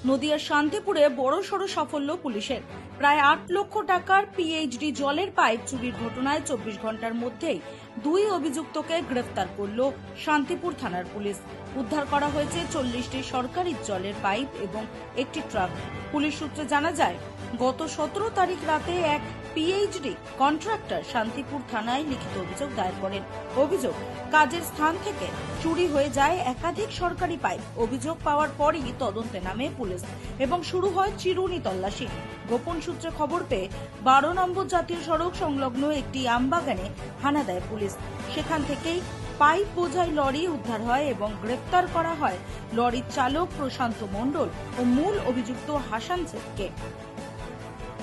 নদিয়ার শান্তিপুরে বড়সড় সাফল্য পুলিশের। প্রায় ৮ লক্ষ টাকার পিএইচডি জলের পাইপ চুরির ঘটনায় ২৪ ঘন্টার মধ্যেই ২ অভিযুক্তকে গ্রেফতার করল শান্তিপুর থানার পুলিশ। উদ্ধার করা হয়েছে ৪০টি সরকারি জলের পাইপ এবং একটি ট্রাক। পুলিশ সূত্রে জানা যায়, গত ১৭ তারিখ রাতে এক পিএইচডি কন্ট্রাক্টর শান্তিপুর থানায় লিখিত অভিযোগ দায়ের করেন। অভিযোগ, কাজের স্থান থেকে চুরি হয়ে যায় একাধিক সরকারি পাইপ। অভিযোগ পাওয়ার পরই তদন্তে নামে পুলিশ এবং শুরু হয় চিরুনি তল্লাশি। গোপন সূত্রে খবর পেয়ে ১২ নম্বর জাতীয় সড়ক সংলগ্ন একটি আমবাগানে হানা দেয় পুলিশ। সেখান থেকেই পাইপ বোঝাই লরি উদ্ধার হয় এবং গ্রেপ্তার করা হয় লরির চালক প্রশান্ত মণ্ডল ও মূল অভিযুক্ত হাসান শেখকে।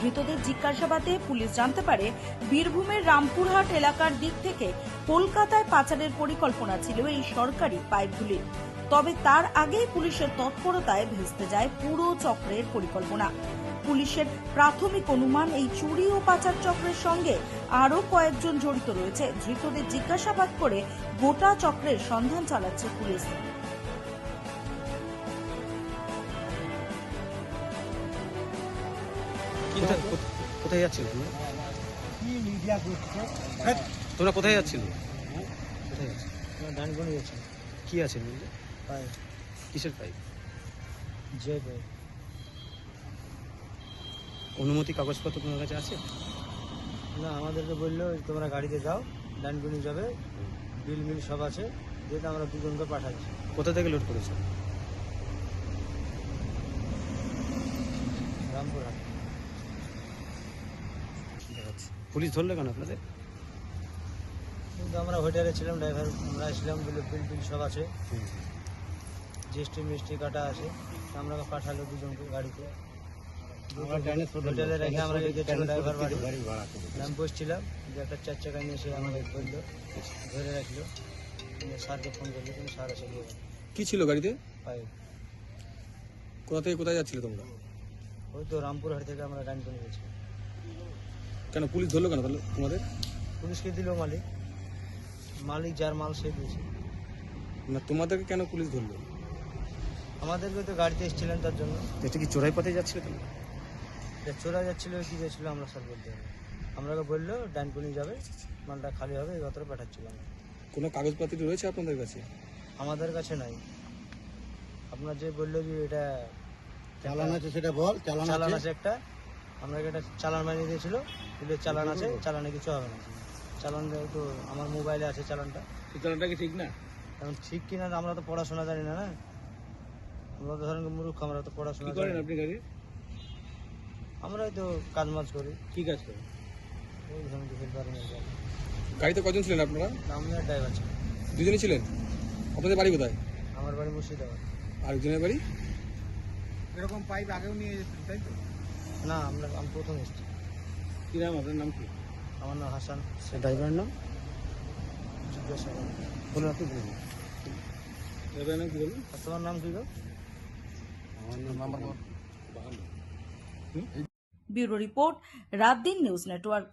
ধৃতদের জিজ্ঞাসাবাদে পুলিশ জানতে পারে, বীরভূমের রামপুরহাট এলাকার দিক থেকে কলকাতায় পাচারের পরিকল্পনা ছিল এই সরকারি পাইপগুলি। তবে তার আগেই পুলিশের তৎপরতায় ভেস্তে যায় পুরো চক্রের পরিকল্পনা। পুলিশের প্রাথমিক অনুমান, এই চুরি ও পাচার চক্রের সঙ্গে আরও কয়েকজন জড়িত রয়েছে। ধৃতদের জিজ্ঞাসাবাদ করে গোটা চক্রের সন্ধান চালাচ্ছে পুলিশ। কোথায় যাচ্ছিল তোমরা? কোথায় যাচ্ছিল? কোথায় যাচ্ছিল? ডানকুনি গেছে। কি আছে বললে? পাইপ। কিসের পাইপ? যে পাইপ। অনুমতি কাগজপত্র তোমার কাছে আছে? না, আমাদেরকে বললো তোমরা গাড়িতে যাও, ডানকুনি যাবে, বিল মিল সব আছে, যেটা আমরা দুজনকে পাঠাচ্ছি। কোথা থেকে লোড করেছো? রামপুরহাট। পুলিশ ধরলে কেন আপনাদের? কিন্তু আমরা হোটেলে ছিলাম, ড্রাইভার আমরা ছিলাম, বলে বিল বিল সব আছে, জিএসটি মিষ্টি কাটা আছে, আমরা পাঠালো দুজনকে গাড়িতে। হোটেলে রেখে আমরা গেছিলাম ড্রাইভার বাড়ি। আমি বসছিলাম, যে একটা ৪ চাকা নিয়ে এসে আমাদের ধরলো, ধরে রাখলো। স্যারকে ফোন করলো, কিন্তু স্যার এসে দিয়ে কি ছিল গাড়িতে? পাইপ। কোথা থেকে কোথায় যাচ্ছিলে তোমরা? ওই তো রামপুরহাট থেকে আমরা ডানকুনি গেছি। কেন পুলিশ ধরলো কেন তাহলে তোমাদের? পুলিশকে দিল মালিক, মালিক যার মাল সে দিয়েছে। না, তোমাদেরকে কেন পুলিশ ধরলো? আমাদেরকে তো গাড়িতে এসেছিলেন তার জন্য। এটা কি চোরাই পথে যাচ্ছিলে তোমরা? এটা চোরা যাচ্ছিল কি যাচ্ছিল আমরা স্যার বলতে হবে। আমরাকে বললো ডানকুনি যাবে, মালটা খালি হবে, এই কথাটা পাঠাচ্ছিলাম। কোনো কাগজপত্র রয়েছে আপনাদের কাছে? আমাদের কাছে নাই। আপনার যে বললো যে এটা চালান আছে সেটা বল। চালান আছে একটা, আমরা একটা চালান বানিয়ে দিয়েছিল, বলে চালান আছে, চালানে কিছু হবে না। চালান তো আমার মোবাইলে আছে চালানটা। চালানটা কি ঠিক না? এখন ঠিক কিনা আমরা তো পড়াশোনা জানি না, না আমরা তো ধরেন মূর্খ, আমরা তো পড়াশোনা জানি না। আপনি গাড়ি? আমরাই তো কাজ মাজ করি। কি কাজ করেন? ওই ধরুন হেল্পারিং এর কাজ। গাড়িতে কজন ছিলেন আপনারা? আমরা ড্রাইভার ছিল। দুজনেই ছিলেন? আপনাদের বাড়ি কোথায়? আমার বাড়ি মুর্শিদাবাদ। আরেকজনের বাড়ি? এরকম পাইপ আগেও নিয়ে যেতেন, তাই তো? না, আমি প্রথম এসেছি। কি নাম আপনার? নাম কি? আমার নাম হাসান। ড্রাইভারের নাম? জিজ্ঞাসা করেন। বলুন, আপনি বলুন। ড্রাইভারের নাম কি বলুন? আর তোমার নাম কি গো? আমার নাম ব্যুরো রিপোর্ট, রাত দিন নিউজ নেটওয়ার্ক।